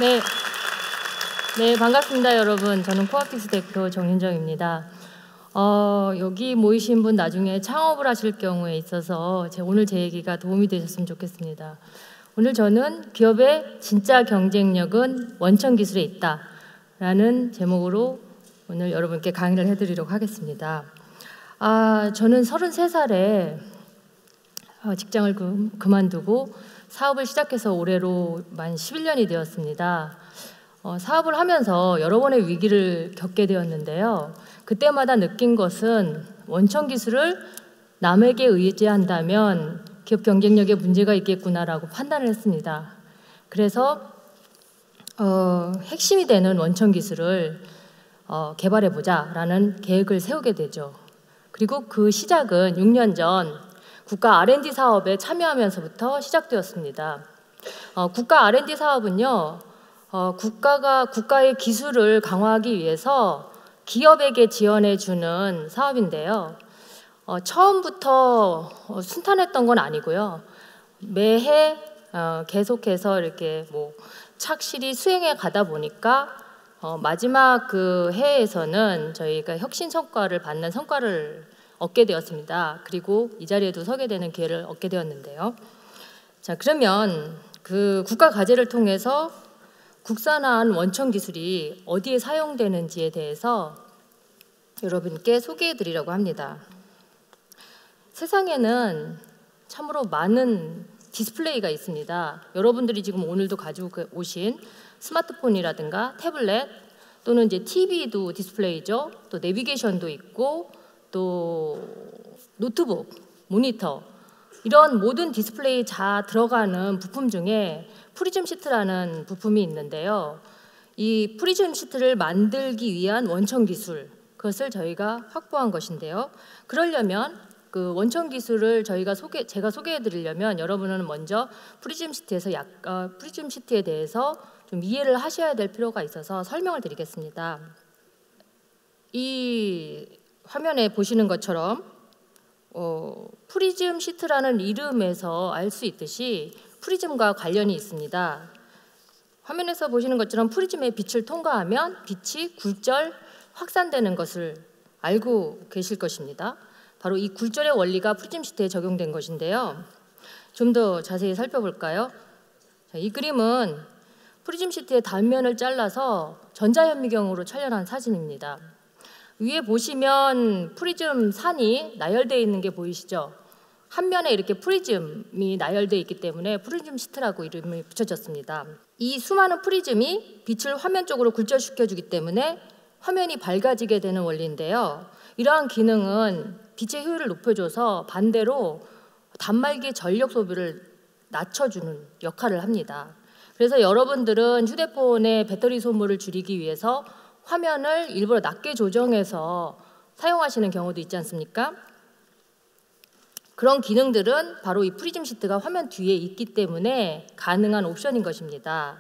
네, 반갑습니다, 여러분. 저는 코아픽스 대표 정윤정입니다. 여기 모이신 분 나중에 창업을 하실 경우에 있어서 오늘 제 얘기가 도움이 되셨으면 좋겠습니다. 오늘 저는 기업의 진짜 경쟁력은 원천 기술에 있다 라는 제목으로 오늘 여러분께 강의를 해드리려고 하겠습니다. 저는 33살에 직장을 그만두고 사업을 시작해서 올해로 만 11년이 되었습니다. 사업을 하면서 여러 번의 위기를 겪게 되었는데요. 그때마다 느낀 것은 원천 기술을 남에게 의지한다면 기업 경쟁력에 문제가 있겠구나라고 판단을 했습니다. 그래서 핵심이 되는 원천 기술을 개발해보자라는 계획을 세우게 되죠. 그리고 그 시작은 6년 전 국가 R&D 사업에 참여하면서부터 시작되었습니다. 국가 R&D 사업은요, 국가의 기술을 강화하기 위해서 기업에게 지원해주는 사업인데요. 처음부터 순탄했던 건 아니고요. 매해 계속해서 이렇게 착실히 수행해 가다 보니까 마지막 그 해에서는 저희가 혁신 성과를 받는 성과를 얻게 되었습니다. 그리고 이 자리에도 서게 되는 기회를 얻게 되었는데요. 자, 그러면 그 국가 과제를 통해서 국산화한 원천 기술이 어디에 사용되는지에 대해서 여러분께 소개해 드리려고 합니다. 세상에는 참으로 많은 디스플레이가 있습니다. 여러분들이 지금 오늘도 가지고 오신 스마트폰이라든가 태블릿 또는 이제 TV도 디스플레이죠. 또 내비게이션도 있고 또 노트북, 모니터 이런 모든 디스플레이 다 들어가는 부품 중에 프리즘 시트라는 부품이 있는데요. 이 프리즘 시트를 만들기 위한 원천 기술, 그것을 저희가 확보한 것인데요. 그러려면 그 원천 기술을 제가 소개해 드리려면 여러분은 먼저 프리즘 시트에 대해서 좀 이해를 하셔야 될 필요가 있어서 설명을 드리겠습니다. 이 화면에 보시는 것처럼 프리즘 시트라는 이름에서 알 수 있듯이 프리즘과 관련이 있습니다. 화면에서 보시는 것처럼 프리즘의 빛을 통과하면 빛이 굴절 확산되는 것을 알고 계실 것입니다. 바로 이 굴절의 원리가 프리즘 시트에 적용된 것인데요. 좀 더 자세히 살펴볼까요? 자, 이 그림은 프리즘 시트의 단면을 잘라서 전자현미경으로 촬영한 사진입니다. 위에 보시면 프리즘 산이 나열되어 있는 게 보이시죠? 한 면에 이렇게 프리즘이 나열되어 있기 때문에 프리즘 시트라고 이름이 붙여졌습니다. 이 수많은 프리즘이 빛을 화면 쪽으로 굴절시켜주기 때문에 화면이 밝아지게 되는 원리인데요. 이러한 기능은 빛의 효율을 높여줘서 반대로 단말기 전력 소비를 낮춰주는 역할을 합니다. 그래서 여러분들은 휴대폰의 배터리 소모를 줄이기 위해서 화면을 일부러 낮게 조정해서 사용하시는 경우도 있지 않습니까? 그런 기능들은 바로 이 프리즘 시트가 화면 뒤에 있기 때문에 가능한 옵션인 것입니다.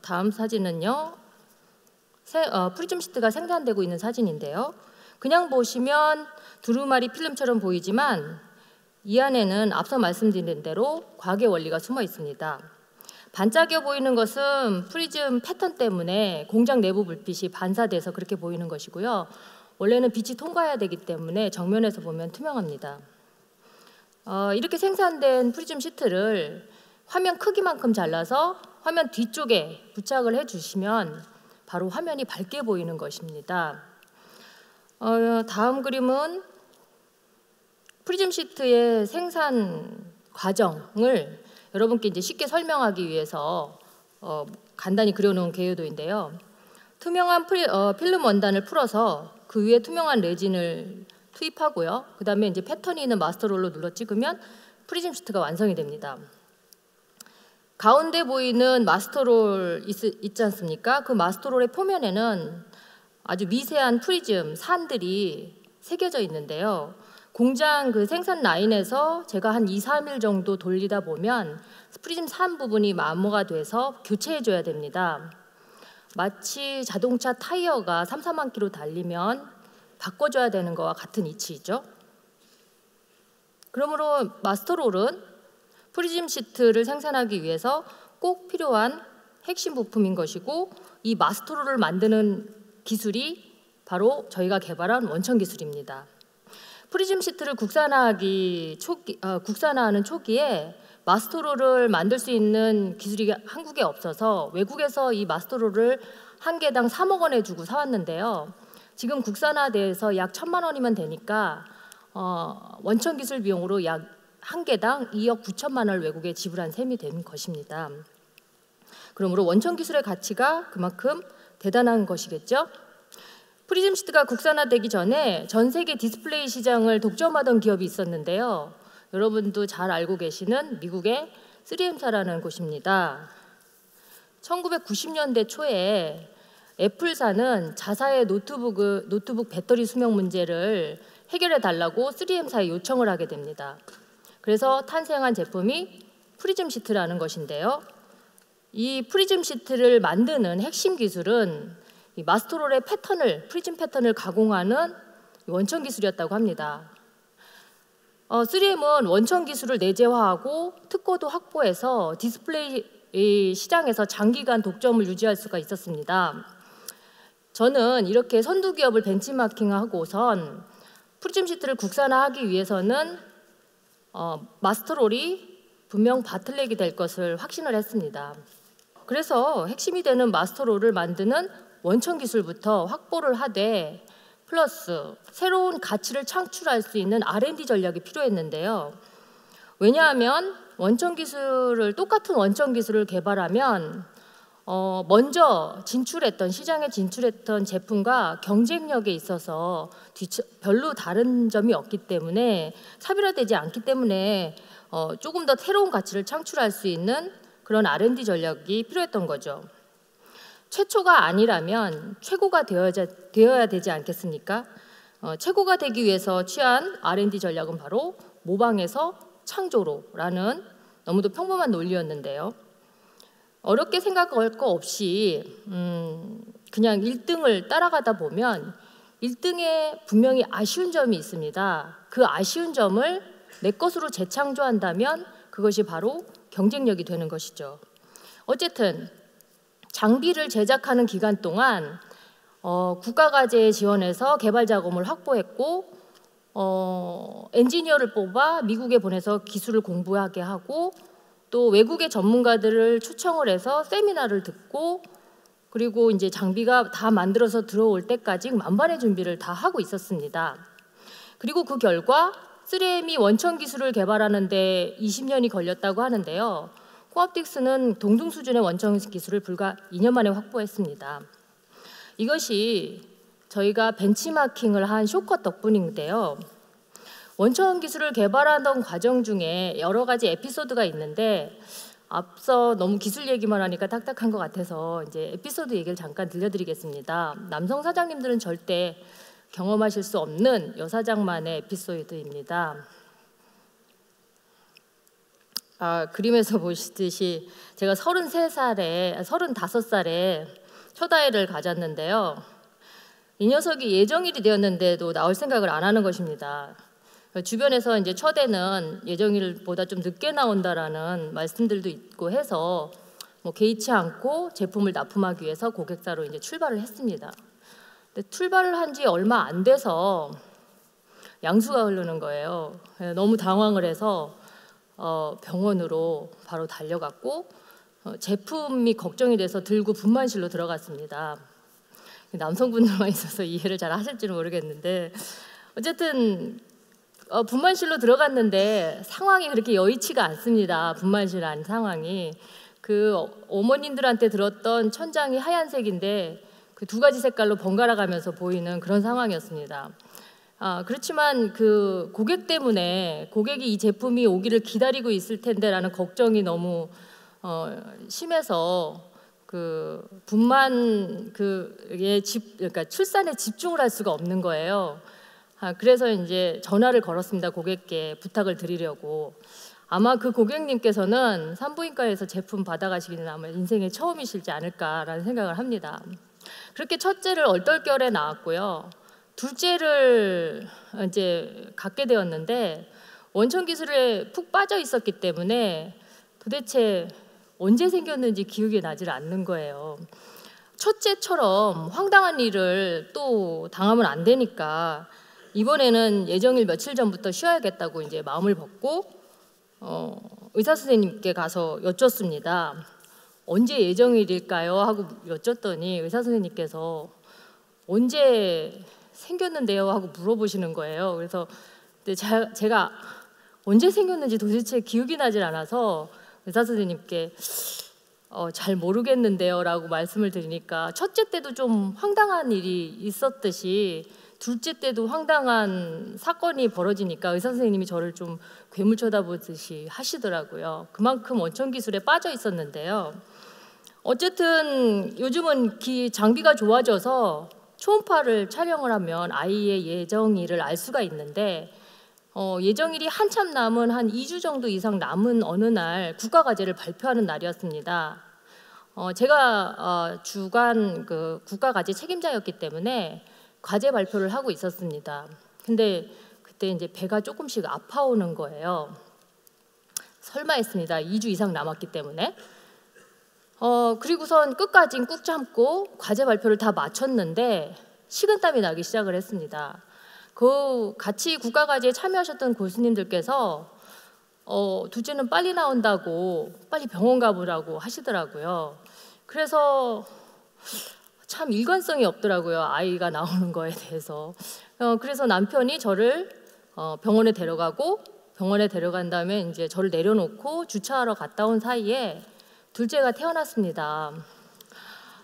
다음 사진은요. 프리즘 시트가 생산되고 있는 사진인데요. 그냥 보시면 두루마리 필름처럼 보이지만 이 안에는 앞서 말씀드린 대로 과학의 원리가 숨어 있습니다. 반짝여 보이는 것은 프리즘 패턴 때문에 공장 내부 불빛이 반사돼서 그렇게 보이는 것이고요. 원래는 빛이 통과해야 되기 때문에 정면에서 보면 투명합니다. 이렇게 생산된 프리즘 시트를 화면 크기만큼 잘라서 화면 뒤쪽에 부착을 해주시면 바로 화면이 밝게 보이는 것입니다. 다음 그림은 프리즘 시트의 생산 과정을 여러분께 이제 쉽게 설명하기 위해서 간단히 그려놓은 개요도인데요. 투명한 필름 원단을 풀어서 그 위에 투명한 레진을 투입하고요. 그 다음에 이제 패턴이 있는 마스터롤로 눌러 찍으면 프리즘 시트가 완성이 됩니다. 가운데 보이는 마스터롤 있지 않습니까? 그 마스터롤의 표면에는 아주 미세한 프리즘 산들이 새겨져 있는데요. 공장 그 생산 라인에서 제가 한 2-3일 정도 돌리다 보면 프리즘 산 부분이 마모가 돼서 교체해 줘야 됩니다. 마치 자동차 타이어가 3-4만 킬로 달리면 바꿔줘야 되는 거와 같은 이치이죠. 그러므로 마스터롤은 프리즘 시트를 생산하기 위해서 꼭 필요한 핵심 부품인 것이고 이 마스터롤을 만드는 기술이 바로 저희가 개발한 원천 기술입니다. 프리즘 시트를 국산화하는 초기에 마스터롤을 만들 수 있는 기술이 한국에 없어서 외국에서 이 마스터롤을 한 개당 3억 원에 주고 사왔는데요. 지금 국산화돼서 약 1,000만 원이면 되니까 원천 기술 비용으로 약 한 개당 2억 9천만 원을 외국에 지불한 셈이 된 것입니다. 그러므로 원천 기술의 가치가 그만큼 대단한 것이겠죠. 프리즘 시트가 국산화되기 전에 전 세계 디스플레이 시장을 독점하던 기업이 있었는데요. 여러분도 잘 알고 계시는 미국의 3M사라는 곳입니다. 1990년대 초에 애플사는 자사의 노트북 배터리 수명 문제를 해결해 달라고 3M사에 요청을 하게 됩니다. 그래서 탄생한 제품이 프리즘 시트라는 것인데요. 이 프리즘 시트를 만드는 핵심 기술은 이 마스터롤의 프리즘 패턴을 가공하는 원천 기술이었다고 합니다. 3M은 원천 기술을 내재화하고 특허도 확보해서 디스플레이 시장에서 장기간 독점을 유지할 수가 있었습니다. 저는 이렇게 선두 기업을 벤치마킹하고선 프리즘 시트를 국산화하기 위해서는 마스터롤이 분명 바틀렉이 될 것을 확신을 했습니다. 그래서 핵심이 되는 마스터롤을 만드는 원천 기술부터 확보를 하되 플러스 새로운 가치를 창출할 수 있는 R&D 전략이 필요했는데요. 왜냐하면 똑같은 원천 기술을 개발하면 먼저 시장에 진출했던 제품과 경쟁력에 있어서 별로 다른 점이 없기 때문에 차별화되지 않기 때문에 조금 더 새로운 가치를 창출할 수 있는 그런 R&D 전략이 필요했던 거죠. 최초가 아니라면 최고가 되어야 되지 않겠습니까? 최고가 되기 위해서 취한 R&D 전략은 바로 모방에서 창조로라는 너무도 평범한 논리였는데요. 어렵게 생각할 거 없이 그냥 1등을 따라가다 보면 1등에 분명히 아쉬운 점이 있습니다. 그 아쉬운 점을 내 것으로 재창조한다면 그것이 바로 경쟁력이 되는 것이죠. 어쨌든 장비를 제작하는 기간 동안 국가과제 지원해서 개발 자금을 확보했고 엔지니어를 뽑아 미국에 보내서 기술을 공부하게 하고 또 외국의 전문가들을 초청을 해서 세미나를 듣고 그리고 이제 장비가 다 만들어서 들어올 때까지 만반의 준비를 다 하고 있었습니다. 그리고 그 결과 3M이 원천 기술을 개발하는 데 20년이 걸렸다고 하는데요. 코옵틱스는 동등 수준의 원천 기술을 불과 2년 만에 확보했습니다. 이것이 저희가 벤치마킹을 한 쇼컷 덕분인데요. 원천 기술을 개발하던 과정 중에 여러 가지 에피소드가 있는데 앞서 너무 기술 얘기만 하니까 딱딱한 것 같아서 이제 에피소드 얘기를 잠깐 들려드리겠습니다. 남성 사장님들은 절대 경험하실 수 없는 여사장만의 에피소드입니다. 그림에서 보시듯이 제가 35살에 첫 아이를 가졌는데요. 이 녀석이 예정일이 되었는데도 나올 생각을 안 하는 것입니다. 주변에서 이제 첫애는 예정일보다 좀 늦게 나온다라는 말씀들도 있고 해서 개의치 않고 제품을 납품하기 위해서 고객사로 이제 출발을 했습니다. 근데 출발을 한 지 얼마 안 돼서 양수가 흐르는 거예요. 너무 당황을 해서 병원으로 바로 달려갔고 제품이 걱정이 돼서 들고 분만실로 들어갔습니다. 남성분들만 있어서 이해를 잘 하실지는 모르겠는데 어쨌든 분만실로 들어갔는데 상황이 그렇게 여의치가 않습니다. 분만실 안 상황이 그 어머님들한테 들었던 천장이 하얀색인데 그 두 가지 색깔로 번갈아 가면서 보이는 그런 상황이었습니다. 그렇지만 그 고객 때문에 고객이 이 제품이 오기를 기다리고 있을 텐데라는 걱정이 너무 심해서 그 분만 그러니까 출산에 집중을 할 수가 없는 거예요. 그래서 이제 전화를 걸었습니다. 고객께 부탁을 드리려고. 아마 그 고객님께서는 산부인과에서 제품 받아가시기는 아마 인생의 처음이시지 않을까라는 생각을 합니다. 그렇게 첫째를 얼떨결에 낳았고요. 둘째를 이제 갖게 되었는데 원천 기술에 푹 빠져 있었기 때문에 도대체 언제 생겼는지 기억이 나질 않는 거예요. 첫째처럼 황당한 일을 또 당하면 안 되니까 이번에는 예정일 며칠 전부터 쉬어야겠다고 이제 마음을 먹고 의사 선생님께 가서 여쭙습니다. 언제 예정일일까요? 하고 여쭙더니 의사 선생님께서 언제 생겼는데요? 하고 물어보시는 거예요. 그래서 제가 언제 생겼는지 도대체 기억이 나질 않아서 의사 선생님께 잘 모르겠는데요 라고 말씀을 드리니까 첫째 때도 좀 황당한 일이 있었듯이 둘째 때도 황당한 사건이 벌어지니까 의사 선생님이 저를 좀 괴물 쳐다보듯이 하시더라고요. 그만큼 원천 기술에 빠져 있었는데요. 어쨌든 요즘은 장비가 좋아져서 초음파를 촬영을 하면 아이의 예정일을 알 수가 있는데 예정일이 한참 남은 한 2주 정도 이상 남은 어느 날 국가과제를 발표하는 날이었습니다. 제가 주간 그 국가과제 책임자였기 때문에 과제 발표를 하고 있었습니다. 근데 그때 이제 배가 조금씩 아파오는 거예요. 설마 했습니다. 2주 이상 남았기 때문에. 그리고선 끝까지 꾹 참고 과제 발표를 다 마쳤는데 식은땀이 나기 시작을 했습니다. 같이 국가과제에 참여하셨던 교수님들께서 둘째는 빨리 나온다고 빨리 병원 가보라고 하시더라고요. 그래서 참 일관성이 없더라고요. 아이가 나오는 거에 대해서. 그래서 남편이 저를 병원에 데려가고 병원에 데려간 다음에 이제 저를 내려놓고 주차하러 갔다 온 사이에 둘째가 태어났습니다.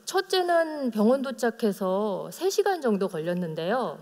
첫째는 병원 도착해서 3시간 정도 걸렸는데요.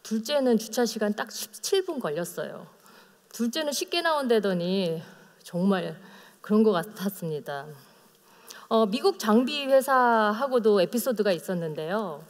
둘째는 주차 시간 딱 17분 걸렸어요. 둘째는 쉽게 나온다더니 정말 그런 것 같았습니다. 미국 장비 회사하고도 에피소드가 있었는데요.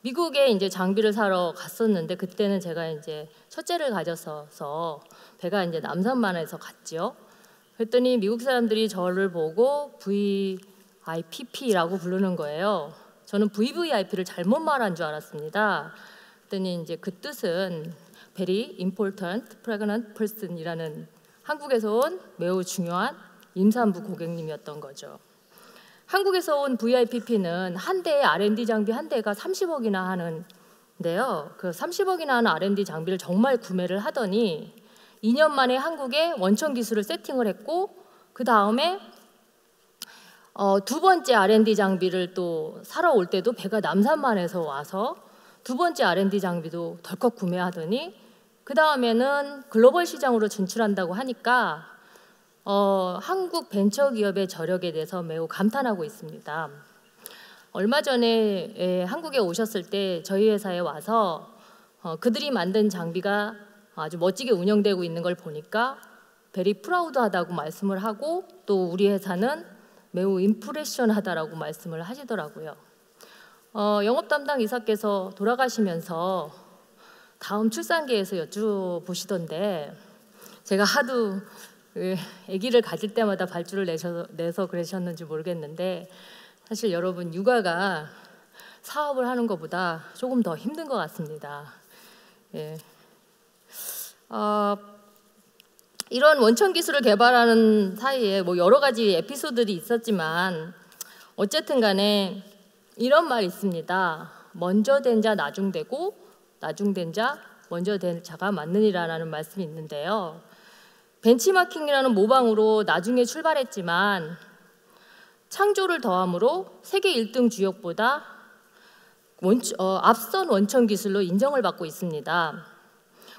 미국에 이제 장비를 사러 갔었는데 그때는 제가 이제 첫째를 가졌어서 배가 이제 남산만에서 갔죠. 그랬더니 미국 사람들이 저를 보고 VIPP라고 부르는 거예요. 저는 VVIP를 잘못 말한 줄 알았습니다. 그랬더니 이제 그 뜻은 Very Important Pregnant Person이라는 한국에서 온 매우 중요한 임산부 고객님이었던 거죠. 한국에서 온 VIPP는 한 대의 R&D 장비 한 대가 30억이나 하는데요. 그 30억이나 하는 R&D 장비를 정말 구매를 하더니 2년 만에 한국에 원천 기술을 세팅을 했고 그 다음에 두 번째 R&D 장비를 또 사러 올 때도 배가 남산만에서 와서 두 번째 R&D 장비도 덜컥 구매하더니 그 다음에는 글로벌 시장으로 진출한다고 하니까 한국 벤처기업의 저력에 대해서 매우 감탄하고 있습니다. 얼마 전에 한국에 오셨을 때 저희 회사에 와서 그들이 만든 장비가 아주 멋지게 운영되고 있는 걸 보니까 베리 프라우드하다고 말씀을 하고 또 우리 회사는 매우 임프레션하다라고 말씀을 하시더라고요. 영업 담당 이사께서 돌아가시면서 다음 출산기에서 여쭤보시던데 제가 하도 아기를 가질 때마다 발주를 내서 그러셨는지 모르겠는데 사실 여러분 육아가 사업을 하는 것보다 조금 더 힘든 것 같습니다. 예. 이런 원천 기술을 개발하는 사이에 뭐 여러 가지 에피소드들이 있었지만 어쨌든 간에 이런 말이 있습니다. 먼저 된 자 나중 되고 나중 된 자 먼저 된 자가 맞느니라는 말씀이 있는데요. 벤치마킹이라는 모방으로 나중에 출발했지만 창조를 더함으로 세계 1등 주역보다 앞선 원천 기술로 인정을 받고 있습니다.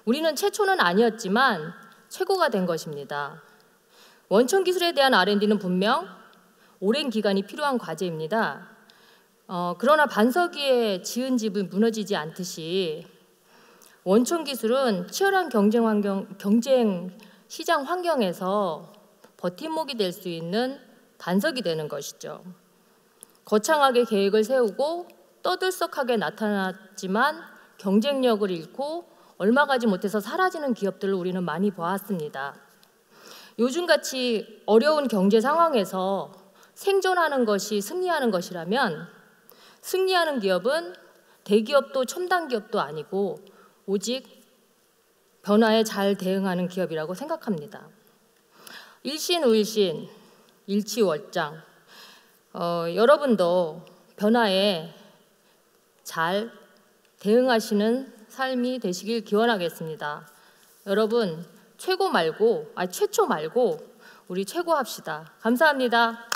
우리는 최초는 아니었지만 최고가 된 것입니다. 원천 기술에 대한 R&D는 분명 오랜 기간이 필요한 과제입니다. 그러나 반석 위에 지은 집은 무너지지 않듯이 원천 기술은 치열한 경쟁 시장 환경에서 버팀목이 될 수 있는 반석이 되는 것이죠. 거창하게 계획을 세우고 떠들썩하게 나타났지만 경쟁력을 잃고 얼마 가지 못해서 사라지는 기업들을 우리는 많이 보았습니다. 요즘같이 어려운 경제 상황에서 생존하는 것이 승리하는 것이라면 승리하는 기업은 대기업도 첨단 기업도 아니고 오직 변화에 잘 대응하는 기업이라고 생각합니다. 일신 우일신 일치월장. 여러분도 변화에 잘 대응하시는 삶이 되시길 기원하겠습니다. 여러분 최초 말고 우리 최고합시다. 감사합니다.